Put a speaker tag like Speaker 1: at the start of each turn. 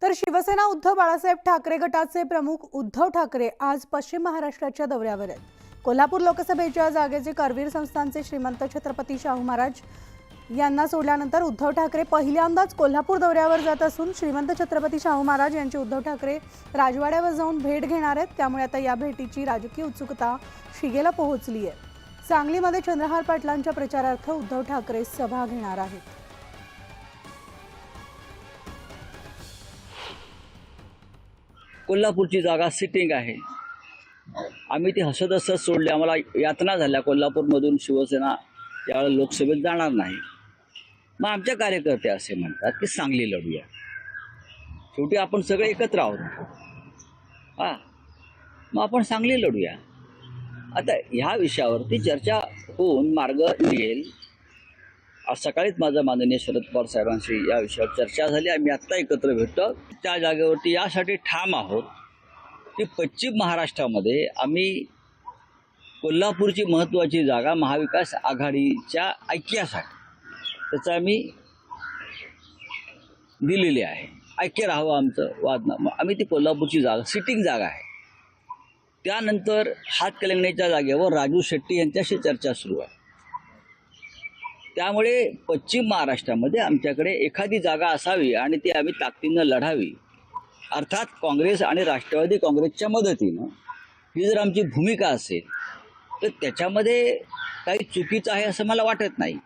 Speaker 1: तर शिवसेना उद्धव बाळासाहेब ठाकरे गटाचे प्रमुख उद्धव ठाकरे आज पश्चिम महाराष्ट्राच्या दौऱ्यावर आहेत। कोल्हापूर लोकसभेच्या जागेचे करवीर संस्थानचे श्रीमंत छत्रपती शाहू महाराज यांना सोडल्यानंतर उद्धव ठाकरे पहिल्यांदाच कोल्हापूर दौऱ्यावर जात असून श्रीमंत छत्रपती शाहू महाराज यांची उद्धव ठाकरे राजवाड्यावर जाऊन भेट घेणार आहेत। त्यामुळे आता या भेटीची राजकीय उत्सुकता शिगेला पोहोचली आहे। सांगलीमध्ये चंद्रहार पाटलांच्या प्रचारार्थ उद्धव ठाकरे सभा घेणार आहेत।
Speaker 2: कोल्हापूरची जागा सिटिंग आहे। आम्ही ती हसत हसत सोडली। आम्हाला यातना झाल्या कोल्हापूरमधून शिवसेना यावेळेला लोकसभेत जाणार नाही। मग आमच्या कार्यकर्ते असे म्हणतात की सांगली लढूया। शेवटी आपण सगळे एकत्र आहोत। मग आपण सांगली लढूया। आता ह्या विषयावरती चर्चा होऊन मार्ग निघेल। आज सकाळीच माझं माननीय शरद पवार साहेबांशी या विषयावर चर्चा झाली। आम्ही आत्ता एकत्र भेटतो। त्या जागेवरती यासाठी ठाम आहोत की पश्चिम महाराष्ट्रामध्ये आम्ही कोल्हापूरची महत्त्वाची जागा महाविकास आघाडीच्या ऐक्यासाठी त्याचं आम्ही दिलेली आहे। ऐक्य राहावं आमचं वादनामं। आम्ही ती कोल्हापूरची जागा सिटिंग जागा आहे। त्यानंतर हातकणंगलेच्या जागेवर राजू शेट्टी यांच्याशी चर्चा सुरू आहे। त्यामुळे पश्चिम महाराष्ट्रामध्ये आमच्याकडे एखादी जागा असावी आणि ती आम्ही ताकदीनं लढावी। अर्थात काँग्रेस आणि राष्ट्रवादी काँग्रेसच्या मदतीनं ही जर आमची भूमिका असेल तर त्याच्यामध्ये काही चुकीचं आहे असं मला वाटत नाही।